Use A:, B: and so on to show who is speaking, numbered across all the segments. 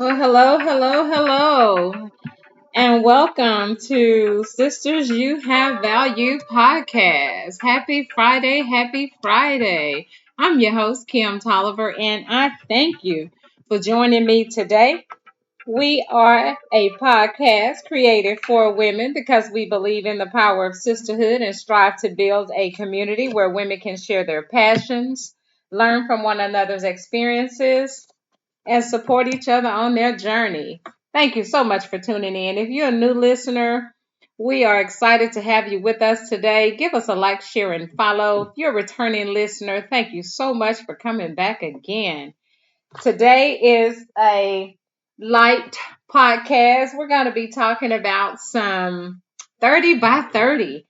A: Well, hello, hello, hello, and welcome to Sisters You Have Value podcast. Happy Friday, happy Friday. I'm your host, Kim Tolliver, and I thank you for joining me today. We are a podcast created for women because we believe in the power of sisterhood and strive to build a community where women can share their passions, learn from one another's experiences, and support each other on their journey. Thank you so much for tuning in. If you're a new listener, we are excited to have you with us today. Give us a like, share, and follow. If you're a returning listener, thank you so much for coming back again. Today is a light podcast. We're going to be talking about some 30 by 30.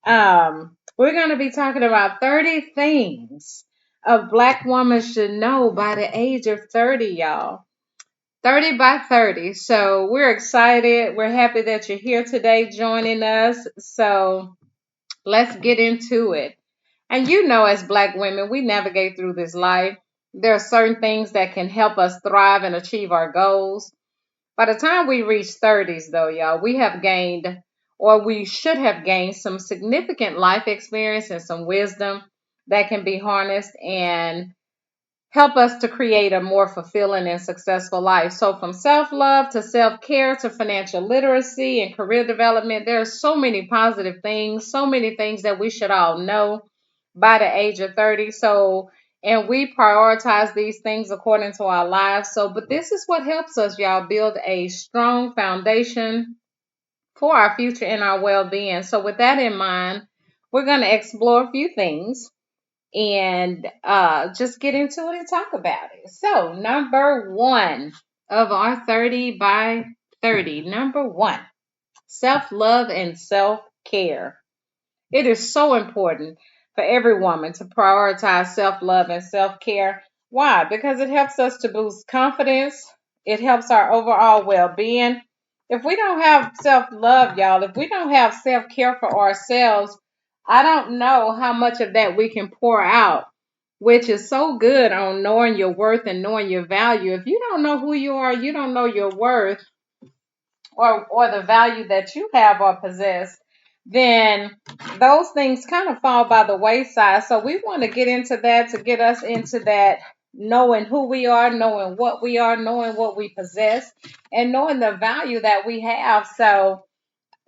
A: We're going to be talking about 30 things a Black woman should know by the age of 30, y'all. 30 by 30. So we're excited. We're happy that you're here today joining us. So let's get into it. And as Black women, we navigate through this life. There are certain things that can help us thrive and achieve our goals. By the time we reach 30s, though, y'all, we have gained, or we should have gained, some significant life experience and some wisdom that can be harnessed and help us to create a more fulfilling and successful life. So from self-love to self-care to financial literacy and career development, there are so many positive things, so many things that we should all know by the age of 30. And we prioritize these things according to our lives. But this is what helps us, y'all, build a strong foundation for our future and our well-being. So with that in mind, we're going to explore a few things and just get into it and talk about it. So, number one of our 30 by 30, number one, self-love and self-care. It is so important for every woman to prioritize self-love and self-care. Why? Because it helps us to boost confidence. It helps our overall well-being. If we don't have self-love, y'all, if we don't have self-care for ourselves, I don't know how much of that we can pour out, which is so good on knowing your worth and knowing your value. If you don't know who you are, you don't know your worth or the value that you have or possess, then those things kind of fall by the wayside. So we want to get into that to get us into that knowing who we are, knowing what we are, knowing what we possess, and knowing the value that we have. So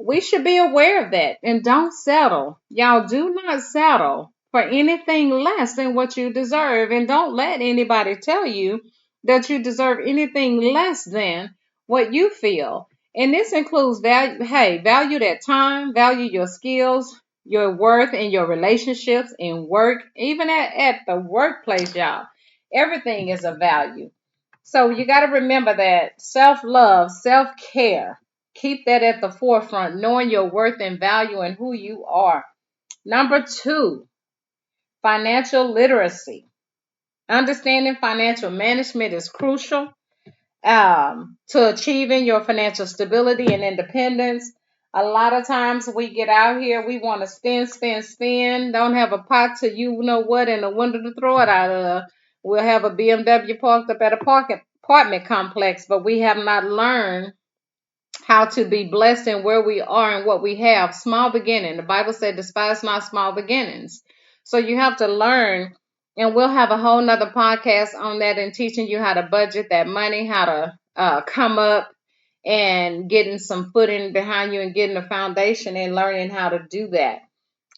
A: we should be aware of that and don't settle. Y'all do not settle for anything less than what you deserve. And don't let anybody tell you that you deserve anything less than what you feel. And this includes value. Hey, value that time, value your skills, your worth, and your relationships in work, even at the workplace, y'all. Everything is a value. So you got to remember that self-love, self-care, keep that at the forefront, knowing your worth and value and who you are. Number two, financial literacy. Understanding financial management is crucial to achieving your financial stability and independence. A lot of times we get out here, we want to spend, don't have a pot to you know what in the window to throw it out of. We'll have a BMW parked up at a apartment complex, but we have not learned how to be blessed in where we are and what we have. Small beginning. The Bible said, despise not small beginnings. So you have to learn, and we'll have a whole nother podcast on that and teaching you how to budget that money, how to come up and getting some footing behind you and getting a foundation and learning how to do that.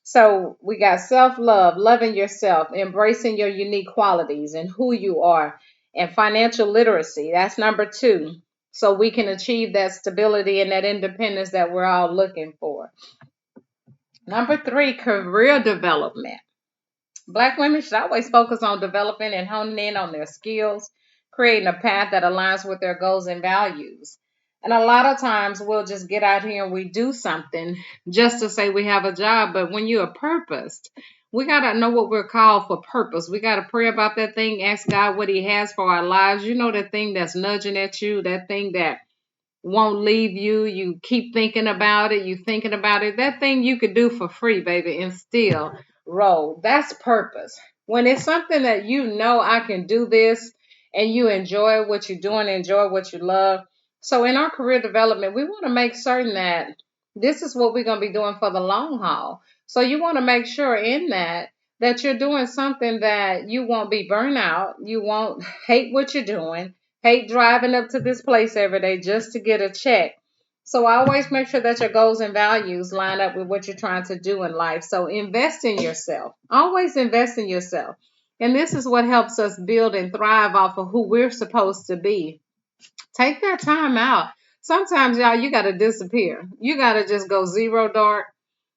A: So we got self-love, loving yourself, embracing your unique qualities and who you are, and financial literacy. That's number two. So we can achieve that stability and that independence that we're all looking for. Number three, career development. Black women should always focus on developing and honing in on their skills, creating a path that aligns with their goals and values. And a lot of times we'll just get out here and we do something just to say we have a job. But when you are purposed, we got to know what we're called for purpose. We got to pray about that thing, ask God what he has for our lives. You know, that thing that's nudging at you, that thing that won't leave you. You keep thinking about it. You thinking about it. That thing you could do for free, baby, and still roll. That's purpose. When it's something that you know I can do this and you enjoy what you're doing, enjoy what you love. So in our career development, we want to make certain that this is what we're going to be doing for the long haul. So you want to make sure in that you're doing something that you won't be burnt out. You won't hate what you're doing, hate driving up to this place every day just to get a check. So I always make sure that your goals and values line up with what you're trying to do in life. So invest in yourself. Always invest in yourself. And this is what helps us build and thrive off of who we're supposed to be. Take that time out. Sometimes, y'all, you got to disappear. You got to just go zero dark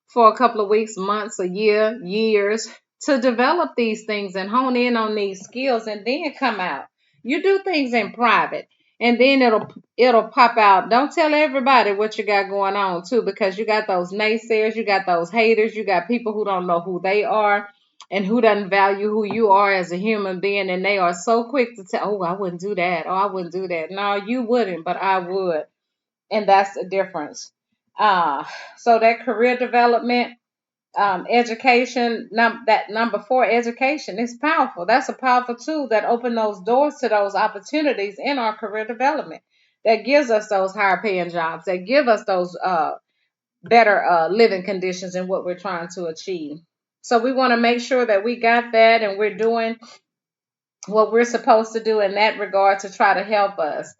A: for a couple of weeks, months, a year, years to develop these things and hone in on these skills and then come out. You do things in private and then it'll pop out. Don't tell everybody what you got going on too, because you got those naysayers, you got those haters, you got people who don't know who they are and who doesn't value who you are as a human being, and they are so quick to tell, oh, I wouldn't do that, or I wouldn't do that. No, you wouldn't, but I would. And that's the difference. Uh, so that career development, education, that number four, education is powerful. That's a powerful tool that opens those doors to those opportunities in our career development. That gives us those higher paying jobs. That give us those better living conditions in what we're trying to achieve. So we want to make sure that we got that and we're doing what we're supposed to do in that regard to try to help us.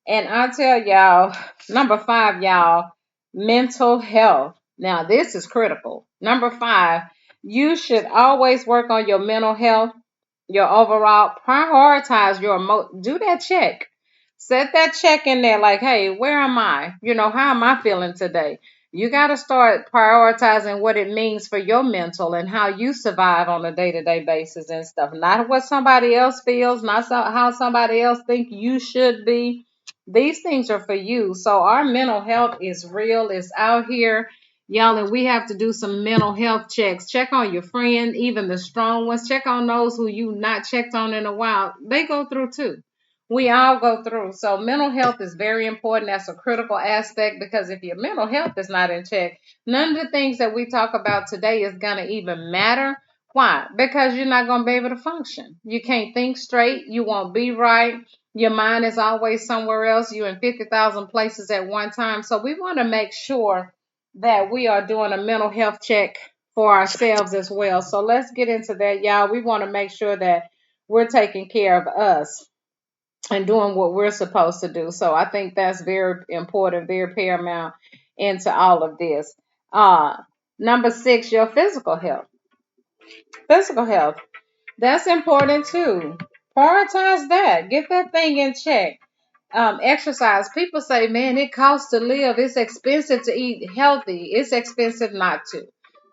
A: And I tell y'all, number five, y'all, mental health. Now, this is critical. Number five, you should always work on your mental health, your overall, prioritize your, do that check. Set that check in there like, hey, where am I? How am I feeling today? You got to start prioritizing what it means for your mental and how you survive on a day-to-day basis and stuff. Not what somebody else feels, not how somebody else think you should be. These things are for you. So our mental health is real. It's out here, y'all, and we have to do some mental health checks. Check on your friend, even the strong ones. Check on those who you not checked on in a while. They go through too. We all go through. So mental health is very important. That's a critical aspect, because if your mental health is not in check, none of the things that we talk about today is going to even matter. Why? Because you're not going to be able to function. You can't think straight. You won't be right. Your mind is always somewhere else. You're in 50,000 places at one time. So we want to make sure that we are doing a mental health check for ourselves as well. So let's get into that, y'all. We want to make sure that we're taking care of us and doing what we're supposed to do. So I think that's very important, very paramount into all of this. Uh, Number six, your physical health. Physical health. That's important too. Prioritize that. Get that thing in check. Exercise. People say, man, it costs to live. It's expensive to eat healthy. It's expensive not to.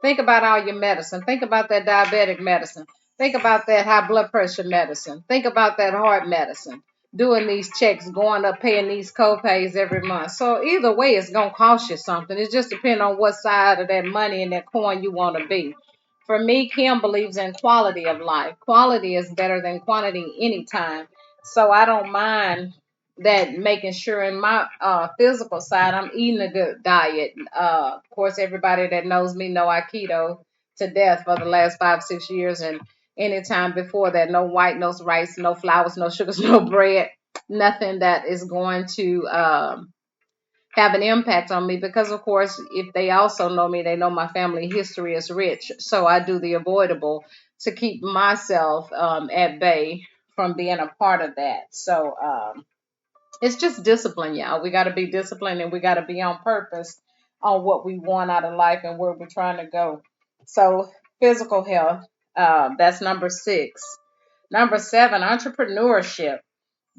A: Think about all your medicine. Think about that diabetic medicine. Think about that high blood pressure medicine. Think about that heart medicine. Doing these checks, going up, paying these co-pays every month. So either way, it's going to cost you something. It just depends on what side of that money and that coin you want to be. For me, Kim believes in quality of life. Quality is better than quantity anytime. So I don't mind that, making sure in my physical side I'm eating a good diet. Of course, everybody that knows me know I keto to death for the last 5-6 years, and anytime before that, no white, no rice, no flours, no sugars, no bread, nothing that is going to have an impact on me, because of course, if they also know me, they know my family history is rich. So I do the avoidable to keep myself at bay from being a part of that. So it's just discipline, y'all. We got to be disciplined, and we got to be on purpose on what we want out of life and where we're trying to go. So physical health, that's number six. Number seven, entrepreneurship.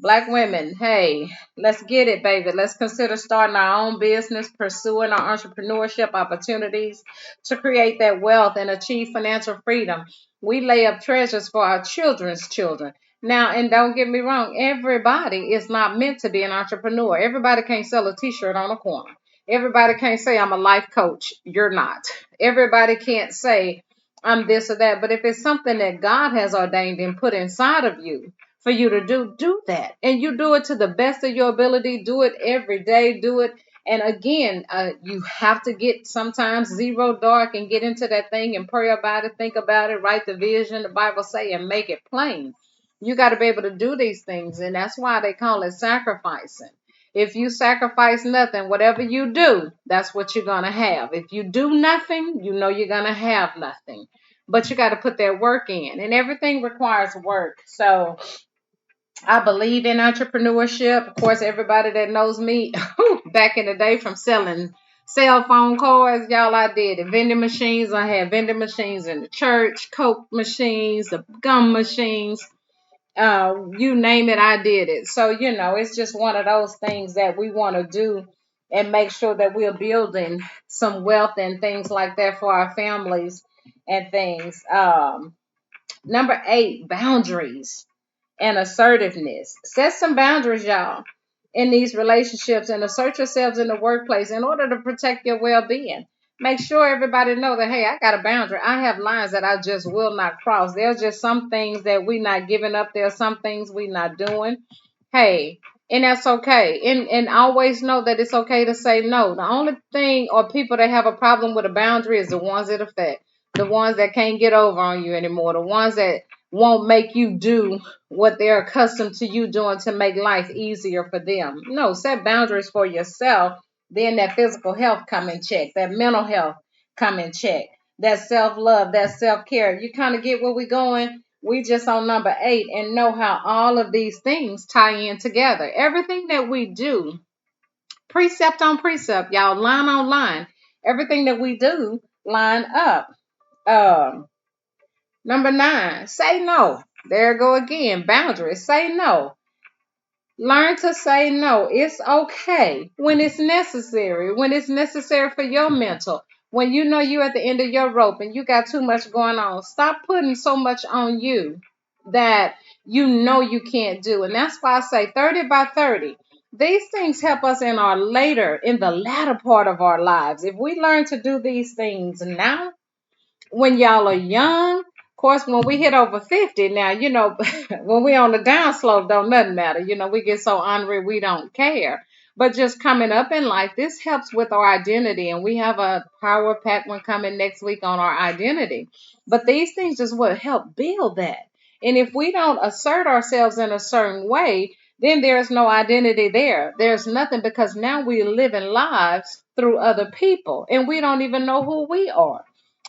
A: Black women, hey, let's get it, baby. Let's consider starting our own business, pursuing our entrepreneurship opportunities to create that wealth and achieve financial freedom. We lay up treasures for our children's children. Now, and don't get me wrong, everybody is not meant to be an entrepreneur. Everybody can't sell a t-shirt on a corner. Everybody can't say, I'm a life coach. You're not. Everybody can't say, I'm this or that. But if it's something that God has ordained and put inside of you, for you to do that. And you do it to the best of your ability. Do it every day. Do it. And again, you have to get sometimes zero dark and get into that thing and pray about it, think about it, write the vision, the Bible say, and make it plain. You got to be able to do these things. And that's why they call it sacrificing. If you sacrifice nothing, whatever you do, that's what you're going to have. If you do nothing, you know you're going to have nothing. But you got to put that work in. And everything requires work. So I believe in entrepreneurship. Of course, everybody that knows me back in the day from selling cell phone cards, y'all, I did it. Vending machines. I had vending machines in the church, Coke machines, the gum machines. You name it, I did it. So, it's just one of those things that we want to do and make sure that we're building some wealth and things like that for our families and things. Number 8, boundaries and assertiveness. Set some boundaries, y'all, in these relationships and assert yourselves in the workplace in order to protect your well-being. Make sure everybody know that, hey, I got a boundary. I have lines that I just will not cross. There's just some things that we not giving up. There's some things we not doing. Hey, and that's okay. And always know that it's okay to say no. The only thing or people that have a problem with a boundary is the ones that affect, the ones that can't get over on you anymore, the ones that won't make you do what they're accustomed to you doing to make life easier for them. No, set boundaries for yourself. Then that physical health come in check, that mental health come in check, that self-love, that self-care. You kind of get where we're going. We just on number 8 and know how all of these things tie in together. Everything that we do, precept on precept, y'all, line on line, everything that we do line up. Number 9, say no. There go again. Boundaries. Say no. Learn to say no. It's okay when it's necessary. When it's necessary for your mental. When you know you're at the end of your rope and you got too much going on. Stop putting so much on you that you know you can't do. And that's why I say 30 by 30. These things help us in the latter part of our lives. If we learn to do these things now, when y'all are young, of course, when we hit over 50, now, when we on the downslope, don't nothing matter. We get so ornery, we don't care. But just coming up in life, this helps with our identity. And we have a power pack one coming next week on our identity. But these things just will help build that. And if we don't assert ourselves in a certain way, then there's no identity there. There's nothing because now we're living lives through other people and we don't even know who we are.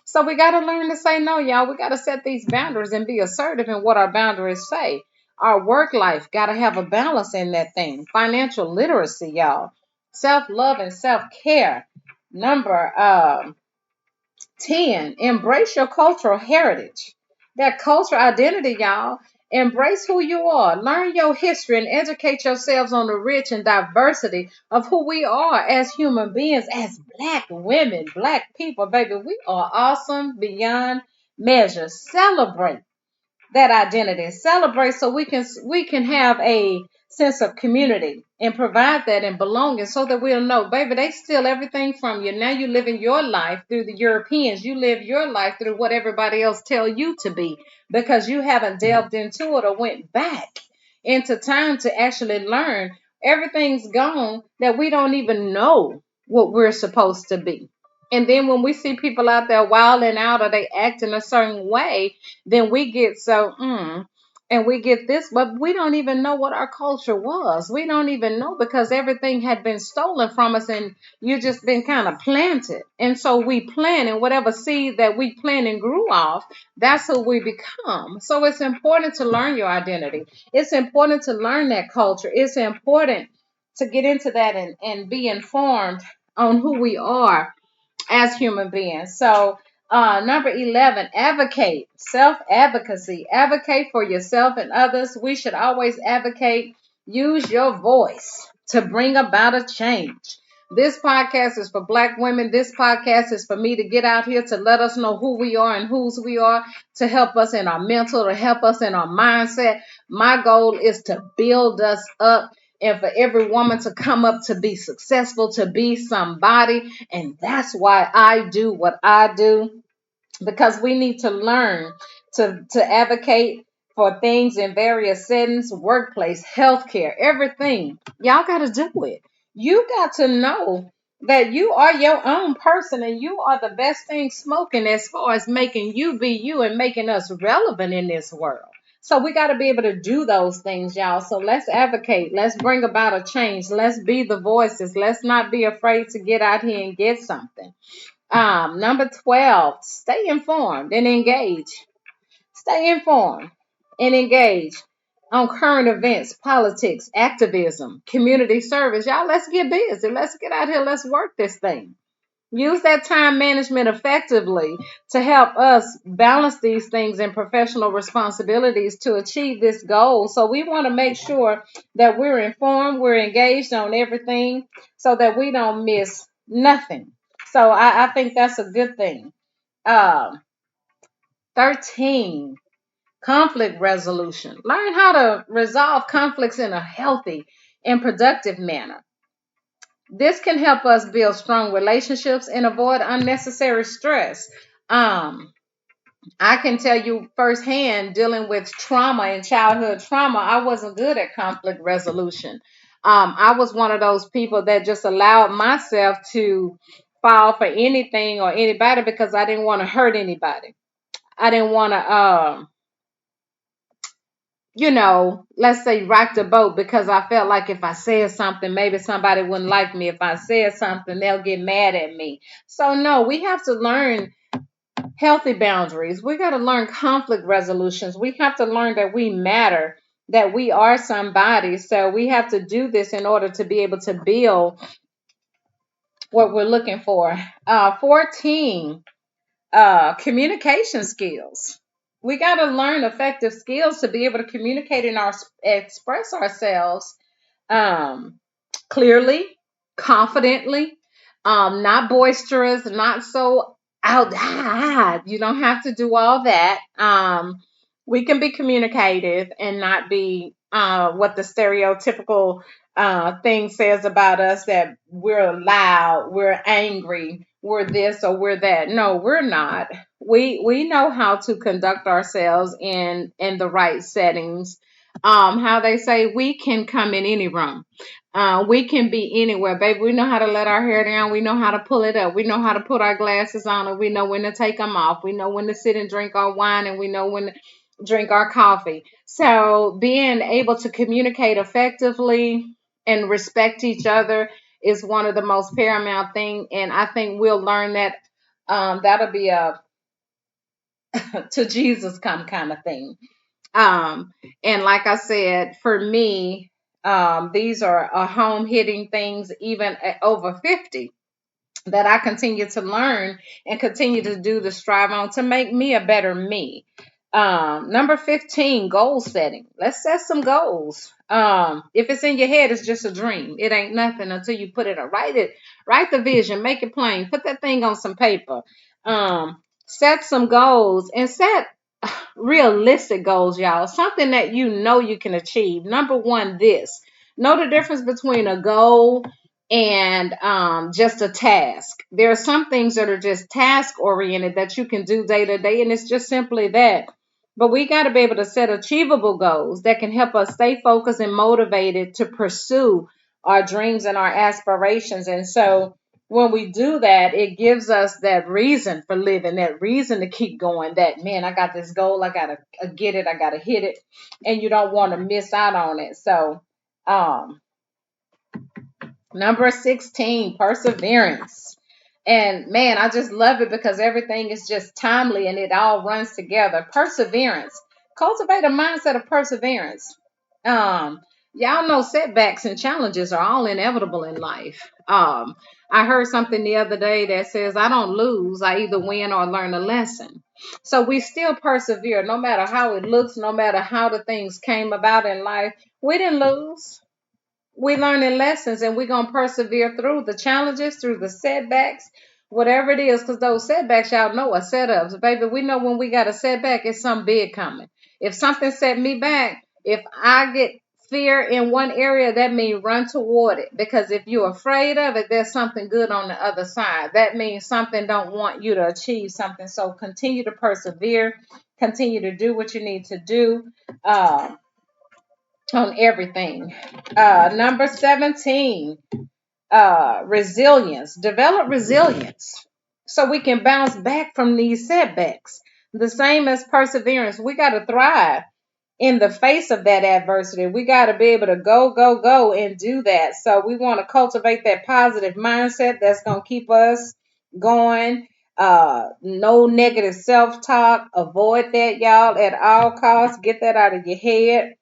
A: So we got to learn to say no, y'all. We got to set these boundaries and be assertive in what our boundaries say. Our work life got to have a balance in that thing. Financial literacy, y'all. Self-love and self-care. Number 10, embrace your cultural heritage. That cultural identity, y'all. Embrace who you are. Learn your history and educate yourselves on the rich and diversity of who we are as human beings, as black women, black people, baby. We are awesome beyond measure. Celebrate that identity. Celebrate so we can have a sense of community and provide that and belonging so that we'll know, baby, they steal everything from you. Now you living your life through the Europeans. You live your life through what everybody else tell you to be because you haven't delved into it or went back into time to actually learn. Everything's gone that we don't even know what we're supposed to be. And then when we see people out there wilding out or they act in a certain way, then we get and we get this, but we don't even know what our culture was. We don't even know because everything had been stolen from us and you just been kind of planted. And so we plant and whatever seed that we plant and grew off, that's who we become. So it's important to learn your identity. It's important to learn that culture. It's important to get into that and be informed on who we are as human beings. So, number 11, advocate, self-advocacy. Advocate for yourself and others. We should always advocate. Use your voice to bring about a change. This podcast is for black women. This podcast is for me to get out here to let us know who we are and whose we are, to help us in our mental, to help us in our mindset. My goal is to build us up and for every woman to come up to be successful, to be somebody. And that's why I do what I do, because we need to learn to advocate for things in various settings, workplace, healthcare, everything. Y'all got to do it. You got to know that you are your own person and you are the best thing smoking as far as making you be you and making us relevant in this world. So we got to be able to do those things, y'all. So let's advocate. Let's bring about a change. Let's be the voices. Let's not be afraid to get out here and get something. Number 12, stay informed and engage. Stay informed and engage on current events, politics, activism, community service. Y'all, let's get busy. Let's get out here. Let's work this thing. Use that time management effectively to help us balance these things and professional responsibilities to achieve this goal. So we want to make sure that we're informed, we're engaged on everything so that we don't miss nothing. So I think that's a good thing. 13, conflict resolution. Learn how to resolve conflicts in a healthy and productive manner. This can help us build strong relationships and avoid unnecessary stress. I can tell you firsthand, dealing with trauma and childhood trauma, I wasn't good at conflict resolution. I was one of those people that just allowed myself to fall for anything or anybody because I didn't want to hurt anybody. I didn't want to, let's say rock the boat because I felt like if I said something, maybe somebody wouldn't like me. If I said something, they'll get mad at me. So no, we have to learn healthy boundaries. We got to learn conflict resolutions. We have to learn that we matter, that we are somebody. So we have to do this in order to be able to build what we're looking for. 14, communication skills. We got to learn effective skills to be able to communicate and express ourselves clearly, confidently, not boisterous, not so out. You don't have to do all that. We can be communicative and not be what the stereotypical thing says about us, that we're loud, we're angry, we're this or we're that. No, we're not. We know how to conduct ourselves in the right settings. How they say we can come in any room. We can be anywhere, baby. We know how to let our hair down. We know how to pull it up. We know how to put our glasses on, and we know when to take them off. We know when to sit and drink our wine, and we know when to drink our coffee. So being able to communicate effectively and respect each other is one of the most paramount thing. And I think we'll learn that. That'll be a to Jesus come kind of thing. And like I said, for me, these are home hitting things, even at over 50, that I continue to learn and continue to do the strive on to make me a better me. Number 15, goal setting. Let's set some goals. If it's in your head, it's just a dream. It ain't nothing until you put it or write the vision, make it plain, put that thing on some paper. Set some goals and set realistic goals, y'all. Something that you know you can achieve. Number one, know the difference between a goal and just a task. There are some things that are just task oriented that you can do day to day, and it's just simply that. But we got to be able to set achievable goals that can help us stay focused and motivated to pursue our dreams and our aspirations. And so when we do that, it gives us that reason for living, that reason to keep going, that, man, I got this goal, I got to get it, I got to hit it, and you don't want to miss out on it. So, number 16, perseverance. And man, I just love it because everything is just timely and it all runs together. Perseverance. Cultivate a mindset of perseverance. Y'all know setbacks and challenges are all inevitable in life. I heard something the other day that says, I don't lose, I either win or learn a lesson. So we still persevere no matter how it looks, no matter how the things came about in life. We didn't lose. We learning lessons, and we're going to persevere through the challenges, through the setbacks, whatever it is, because those setbacks, y'all know, are setups. Baby, we know when we got a setback, it's something big coming. If something set me back, if I get fear in one area, that means run toward it, because if you're afraid of it, there's something good on the other side. That means something don't want you to achieve something. So continue to persevere, continue to do what you need to do. On everything. Number 17, resilience. Develop resilience so we can bounce back from these setbacks. The same as perseverance. We got to thrive in the face of that adversity. We got to be able to go and do that. So we want to cultivate that positive mindset that's going to keep us going. No negative self-talk. Avoid that, y'all, at all costs. Get that out of your head.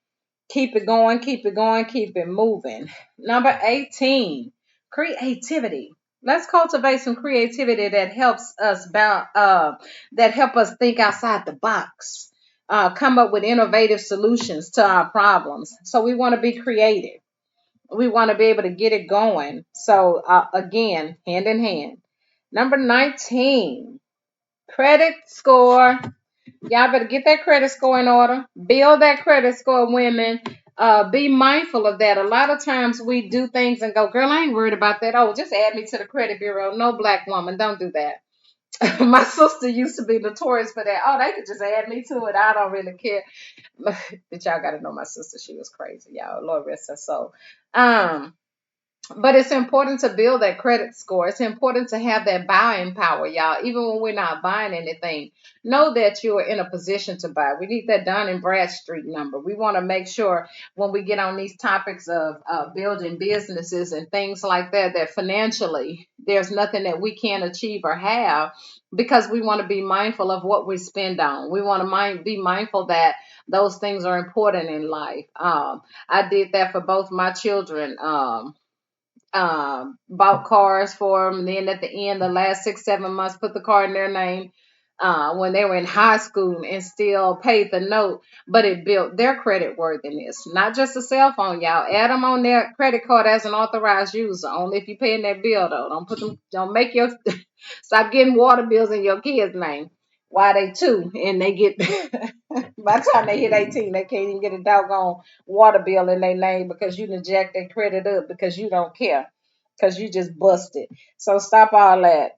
A: Keep it going, keep it going, keep it moving. Number 18, creativity. Let's cultivate some creativity that helps us that help us think outside the box. Come up with innovative solutions to our problems. So we want to be creative. We want to be able to get it going. So again, hand in hand. Number 19, credit score. Y'all better get that credit score in order. Build that credit score, women. Be mindful of that. A lot of times we do things and go, girl, I ain't worried about that. Oh, just add me to the credit bureau. No, black woman, don't do that. My sister used to be notorious for that. Oh, they could just add me to it. I don't really care. But y'all got to know my sister. She was crazy, y'all. Lord rest her soul. But it's important to build that credit score. It's important to have that buying power, y'all. Even when we're not buying anything, know that you are in a position to buy. We need that Dun and Bradstreet number. We want to make sure when we get on these topics of building businesses and things like that, that financially there's nothing that we can't achieve or have, because we want to be mindful of what we spend on. We want to be mindful that those things are important in life. I did that for both my children. Bought cars for them. And then at the end, the last 6, 7 months, put the car in their name when they were in high school and still paid the note. But it built their credit worthiness, not just a cell phone, y'all. Add them on their credit card as an authorized user. Only if you're paying that bill, though. Don't put them. Don't make your stop getting water bills in your kids' name. Why they two and they get by the time they hit 18, they can't even get a doggone water bill in their name because you done jacked their credit up because you don't care, because you just busted. So stop all that.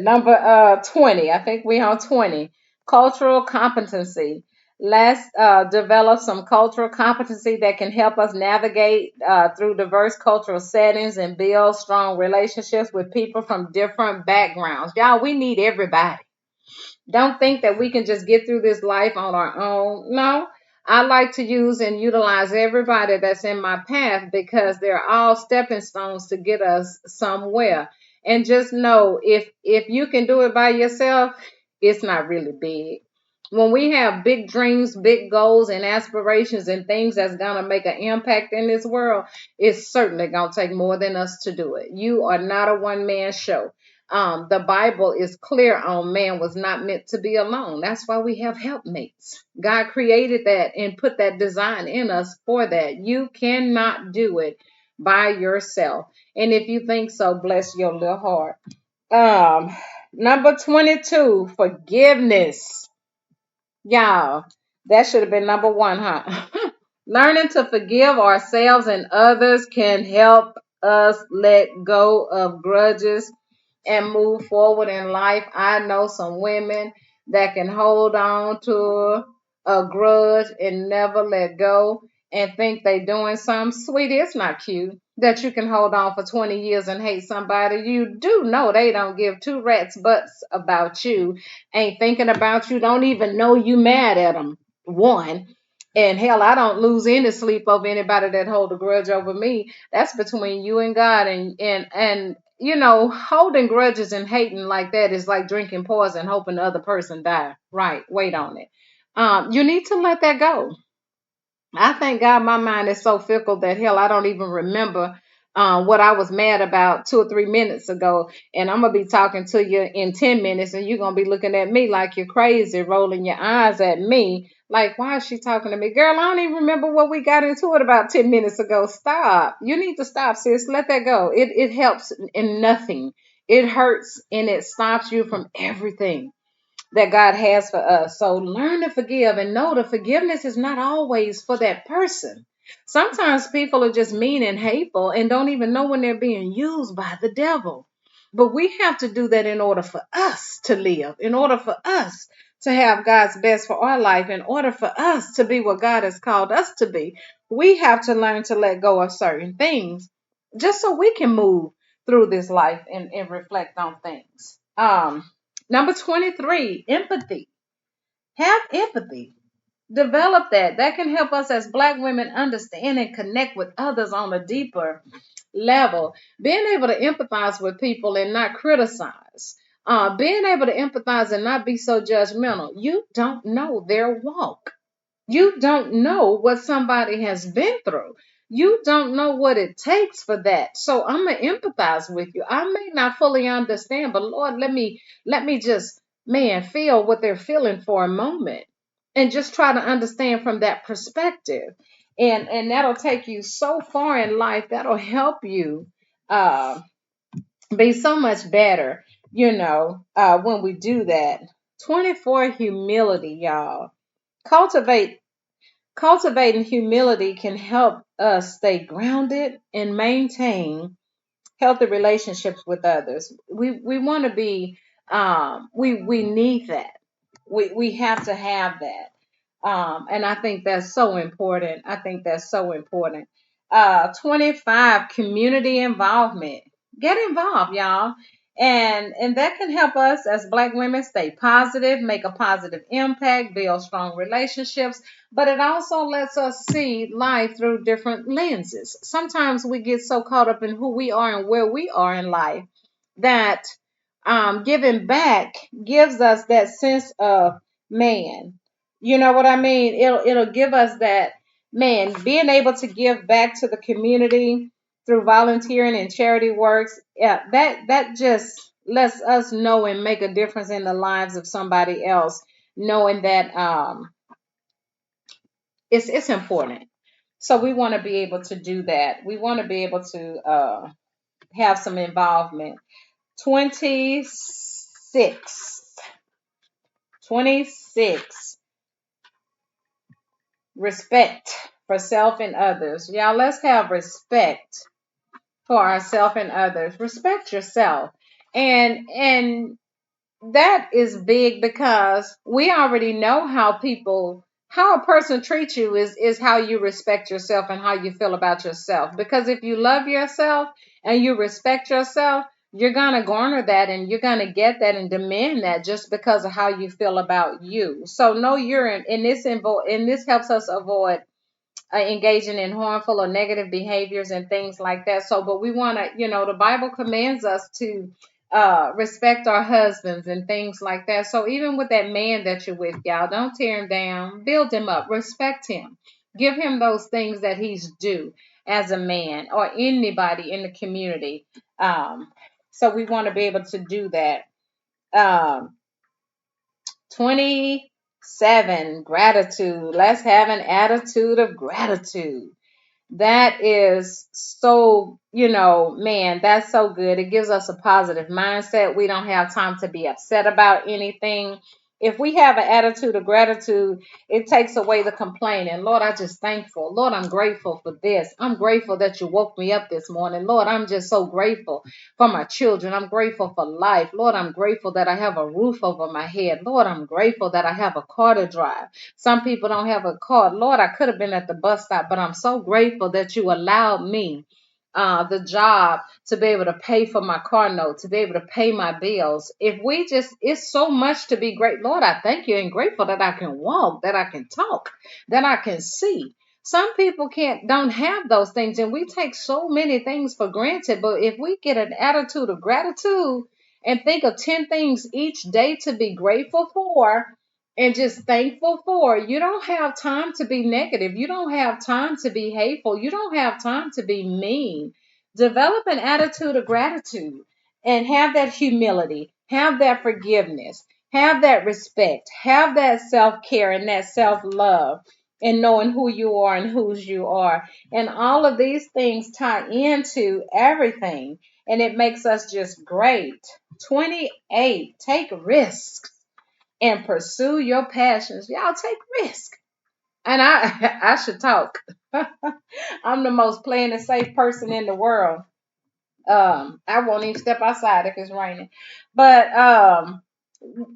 A: Number 20, I think we on 20, cultural competency. Let's develop some cultural competency that can help us navigate through diverse cultural settings and build strong relationships with people from different backgrounds. Y'all, we need everybody. Don't think that we can just get through this life on our own. No, I like to use and utilize everybody that's in my path because they're all stepping stones to get us somewhere. And just know if you can do it by yourself, it's not really big. When we have big dreams, big goals, and aspirations and things that's going to make an impact in this world, it's certainly going to take more than us to do it. You are not a one-man show. The Bible is clear on man was not meant to be alone. That's why we have helpmates. God created that and put that design in us for that. You cannot do it by yourself. And if you think so, bless your little heart. Number 22, forgiveness. Y'all, that should have been number one, huh? Learning to forgive ourselves and others can help us let go of grudges and move forward in life. I know some women that can hold on to a grudge and never let go and think they doing something. Sweetie, it's not cute that you can hold on for 20 years and hate somebody. You do know they don't give two rats butts about you, ain't thinking about you, don't even know you mad at them. One. And hell, I don't lose any sleep over anybody that hold a grudge over me. That's between you and God. And you know, holding grudges and hating like that is like drinking poison, hoping the other person die. Right? Wait on it. You need to let that go. I thank God my mind is so fickle that hell, I don't even remember what I was mad about 2 or 3 minutes ago. And I'm going to be talking to you in 10 minutes and you're going to be looking at me like you're crazy, rolling your eyes at me. Like, why is she talking to me? Girl, I don't even remember what we got into it about 10 minutes ago. Stop. You need to stop, sis. Let that go. It helps in nothing. It hurts and it stops you from everything that God has for us. So learn to forgive and know that forgiveness is not always for that person. Sometimes people are just mean and hateful and don't even know when they're being used by the devil. But we have to do that in order for us to live, in order for us to have God's best for our life, in order for us to be what God has called us to be. We have to learn to let go of certain things just so we can move through this life and reflect on things. Number 23, empathy. Have empathy. Develop that. That can help us as Black women understand and connect with others on a deeper level. Being able to empathize with people and not criticize. Being able to empathize and not be so judgmental. You don't know their walk. You don't know what somebody has been through. You don't know what it takes for that. So I'm gonna empathize with you. I may not fully understand, but Lord, let me just feel what they're feeling for a moment and just try to understand from that perspective. And that'll take you so far in life. That'll help you uh be so much better, when we do that. 24 humility, y'all. Cultivate Cultivating humility can help us stay grounded and maintain healthy relationships with others. We want to be we need that. We have to have that. And I think that's so important. I think that's so important. 25, community involvement. Get involved, y'all. And that can help us as Black women stay positive, make a positive impact, build strong relationships, but it also lets us see life through different lenses. Sometimes we get so caught up in who we are and where we are in life that giving back gives us that sense of man. You know what I mean? It'll give us that, man, being able to give back to the community through volunteering and charity works. Yeah, that just lets us know and make a difference in the lives of somebody else, knowing that it's important. So we want to be able to do that. We want to be able to have some involvement. 26. 26. Respect for self and others. Y'all, let's have respect for ourselves and others. Respect yourself. And that is big because we already know how a person treats you is how you respect yourself and how you feel about yourself. Because if you love yourself and you respect yourself, you're gonna garner that and you're gonna get that and demand that just because of how you feel about you. So no urine and this helps us avoid engaging in harmful or negative behaviors and things like that. So, but we want to, the Bible commands us to respect our husbands and things like that. So, even with that man that you're with, y'all, don't tear him down, build him up, respect him, give him those things that he's due as a man or anybody in the community. So, we want to be able to do that. Um, 27, gratitude. Let's have an attitude of gratitude. That is so, man, that's so good. It gives us a positive mindset. We don't have time to be upset about anything. If we have an attitude of gratitude, it takes away the complaining. Lord, I just thankful. Lord, I'm grateful for this. I'm grateful that you woke me up this morning. Lord, I'm just so grateful for my children. I'm grateful for life. Lord, I'm grateful that I have a roof over my head. Lord, I'm grateful that I have a car to drive. Some people don't have a car. Lord, I could have been at the bus stop, but I'm so grateful that you allowed me the job to be able to pay for my car note, to be able to pay my bills. It's so much to be great. Lord, I thank you and grateful that I can walk, that I can talk, that I can see. Some people don't have those things, and we take so many things for granted. But if we get an attitude of gratitude and think of 10 things each day to be grateful for, and just thankful for. You don't have time to be negative. You don't have time to be hateful. You don't have time to be mean. Develop an attitude of gratitude and have that humility, have that forgiveness, have that respect, have that self care and that self love, and knowing who you are and whose you are. And all of these things tie into everything, and it makes us just great. 28, take risks and pursue your passions. Y'all take risk. And I I should talk. I'm the most playing it safe person in the world. I won't even step outside if it's raining. But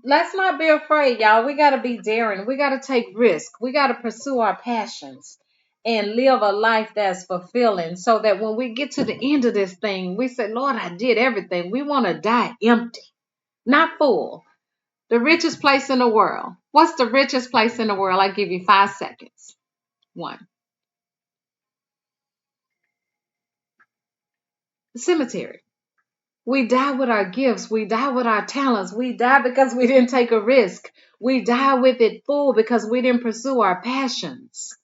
A: let's not be afraid, y'all. We gotta be daring. We gotta take risk. We gotta pursue our passions and live a life that's fulfilling so that when we get to the end of this thing, we say, Lord, I did everything. We want to die empty, not full. The richest place in the world. What's the richest place in the world? I give you 5 seconds. One, the cemetery. We die with our gifts. We die with our talents. We die because we didn't take a risk. We die with it full because we didn't pursue our passions.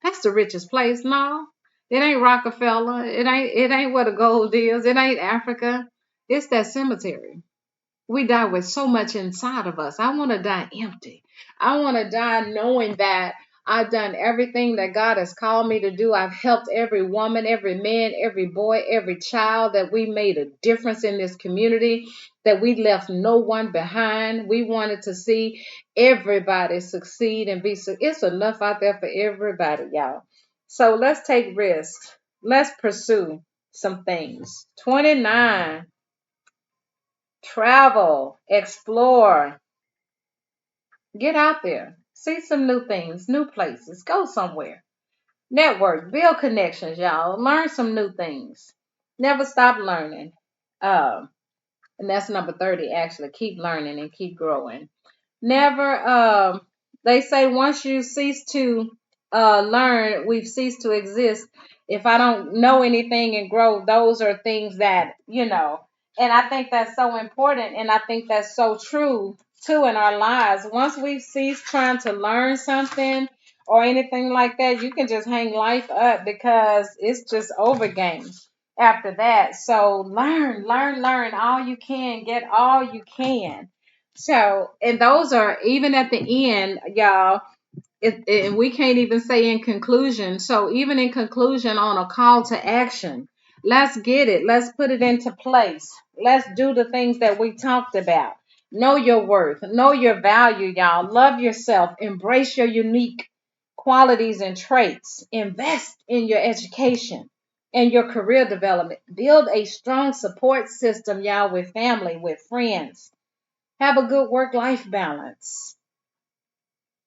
A: That's the richest place. No, it ain't Rockefeller. It ain't where the gold is. It ain't Africa. It's that cemetery. We die with so much inside of us. I want to die empty. I want to die knowing that I've done everything that God has called me to do. I've helped every woman, every man, every boy, every child, that we made a difference in this community, that we left no one behind. We wanted to see everybody succeed and be so. It's enough out there for everybody, y'all. So let's take risks. Let's pursue some things. 29. Travel, explore, get out there, see some new things, new places, go somewhere, network, build connections, y'all, learn some new things. Never stop learning. Um, and that's number 30, actually. Keep learning and keep growing. Never, they say once you cease to learn, we've ceased to exist. If I don't know anything and grow, those are things that. And I think that's so important. And I think that's so true too in our lives. Once we've ceased trying to learn something or anything like that, you can just hang life up because it's just over game after that. So learn all you can, get all you can. So, and those are even at the end, y'all. And we can't even say in conclusion. So, even in conclusion, on a call to action, let's get it. Let's put it into place. Let's do the things that we talked about. Know your worth. Know your value, y'all. Love yourself. Embrace your unique qualities and traits. Invest in your education and your career development. Build a strong support system, y'all, with family, with friends. Have a good work life balance.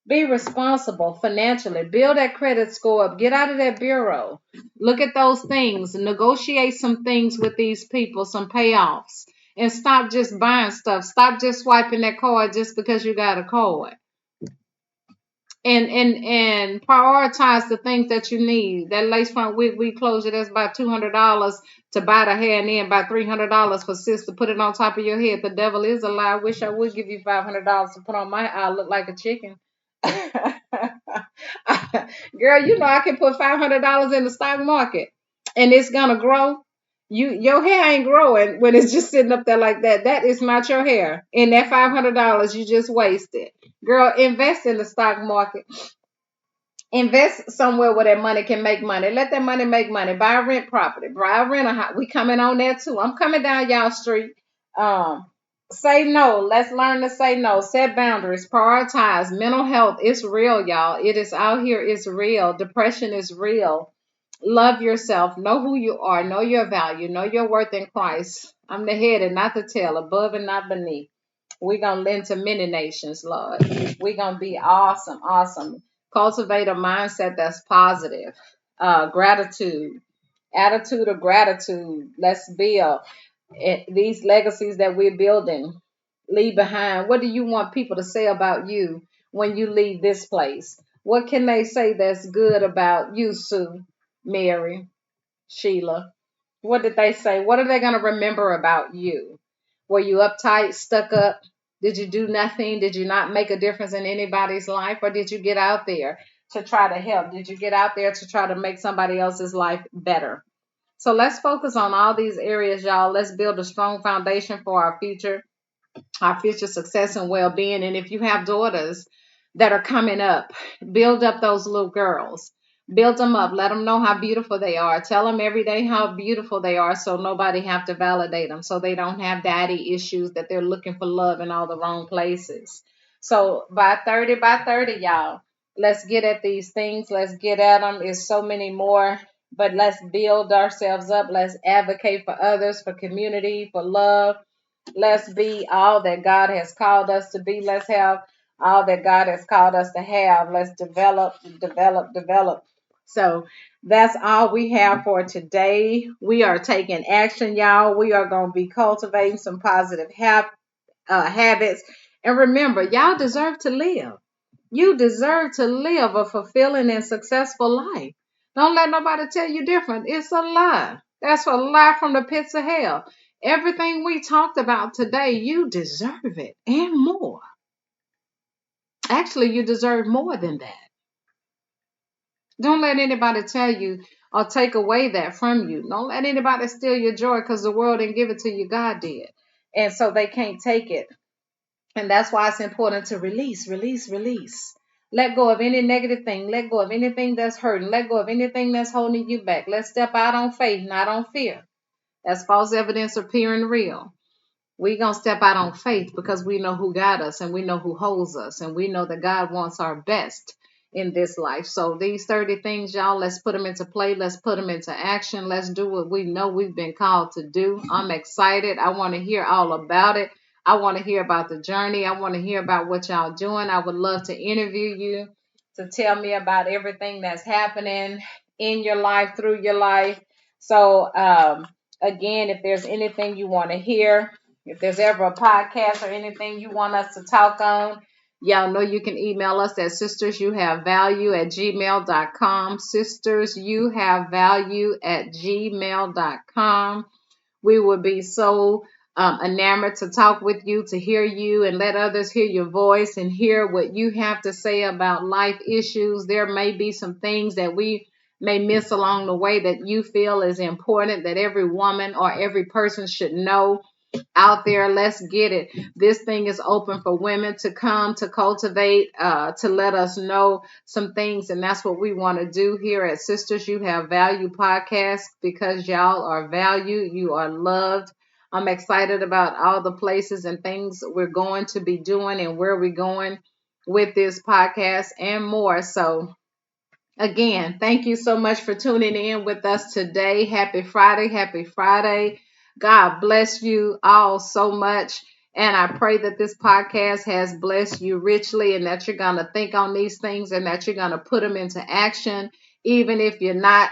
A: Be responsible financially. Build that credit score up. Get out of that bureau. Look at those things. Negotiate some things with these people, some payoffs. And stop just buying stuff. Stop just swiping that card just because you got a card. And prioritize the things that you need. That lace front wig we closure, that's about $200 to buy the hair, and then about $300 for sis to put it on top of your head. The devil is a lie. I wish I would give you $500 to put on my eye. I look like a chicken. Girl, I can put $500 in the stock market and it's gonna grow. Your hair ain't growing when it's just sitting up there like that. That is not your hair. And that $500 you just wasted. Girl, invest in the stock market. Invest somewhere where that money can make money. Let that money make money. Buy a rent property. Buy a rent a house. We coming on there too. I'm coming down y'all street. Um, Say no. Let's learn to say no. Set boundaries. Prioritize. Mental health. It's real, y'all. It is out here. It's real. Depression is real. Love yourself. Know who you are. Know your value. Know your worth in Christ. I'm the head and not the tail. Above and not beneath. We're going to lend to many nations, Lord. We're going to be awesome, awesome. Cultivate a mindset that's positive. Gratitude. Attitude of gratitude. Let's build these legacies that we're building. Leave behind. What do you want people to say about you when you leave this place? What can they say that's good about you, Sue, Mary, Sheila? What did they say? What are they going to remember about you? Were you uptight, stuck up? Did you do nothing? Did you not make a difference in anybody's life? Or did you get out there to try to help? Did you get out there to try to make somebody else's life better? So let's focus on all these areas, y'all. Let's build a strong foundation for our future success and well-being. And if you have daughters that are coming up, build up those little girls. Build them up. Let them know how beautiful they are. Tell them every day how beautiful they are so nobody have to validate them, so they don't have daddy issues that they're looking for love in all the wrong places. So by 30, y'all, let's get at these things. Let's get at them. It's so many more, but let's build ourselves up. Let's advocate for others, for community, for love. Let's be all that God has called us to be. Let's have all that God has called us to have. Let's develop, develop, develop. So that's all we have for today. We are taking action, y'all. We are going to be cultivating some positive habits And remember, y'all deserve to live. You deserve to live a fulfilling and successful life. Don't let nobody tell you different. It's a lie. That's a lie from the pits of hell. Everything we talked about today, you deserve it and more. Actually, you deserve more than that. Don't let anybody tell you or take away that from you. Don't let anybody steal your joy because the world didn't give it to you. God did. And so they can't take it. And that's why it's important to release, release, release. Let go of any negative thing. Let go of anything that's hurting. Let go of anything that's holding you back. Let's step out on faith, not on fear. That's false evidence appearing real. We're going to step out on faith because we know who got us and we know who holds us and we know that God wants our best in this life. So these 30 things, y'all, let's put them into play. Let's put them into action. Let's do what we know we've been called to do. I'm excited. I want to hear all about it. I want to hear about the journey. I want to hear about what y'all doing. I would love to interview you to tell me about everything that's happening in your life, through your life. So, again, if there's anything you want to hear, if there's ever a podcast or anything you want us to talk on, y'all know you can email us at sistersyouhavevalue@gmail.com. Sistersyouhavevalue@gmail.com. We would be so enamored to talk with you, to hear you, and let others hear your voice and hear what you have to say about life issues. There may be some things that we may miss along the way that you feel is important that every woman or every person should know out there. Let's get it. This thing is open for women to come, to cultivate, to let us know some things. And that's what we want to do here at Sisters You Have Value podcast, because y'all are valued. You are loved. I'm excited about all the places and things we're going to be doing and where we're going with this podcast and more. So again, thank you so much for tuning in with us today. Happy Friday. Happy Friday. God bless you all so much. And I pray that this podcast has blessed you richly and that you're going to think on these things and that you're going to put them into action, even if you're not,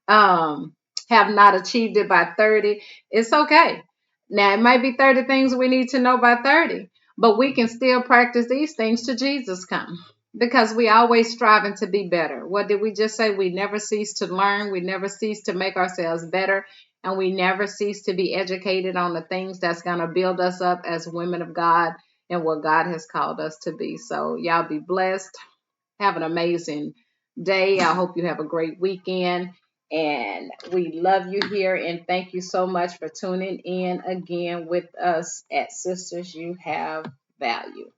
A: have not achieved it by 30. It's okay. Now, it might be 30 things we need to know by 30, but we can still practice these things till Jesus comes, because we always striving to be better. What did we just say? We never cease to learn. We never cease to make ourselves better. And we never cease to be educated on the things that's going to build us up as women of God and what God has called us to be. So y'all be blessed. Have an amazing day. I hope you have a great weekend. And we love you here. And thank you so much for tuning in again with us at Sisters You Have Value.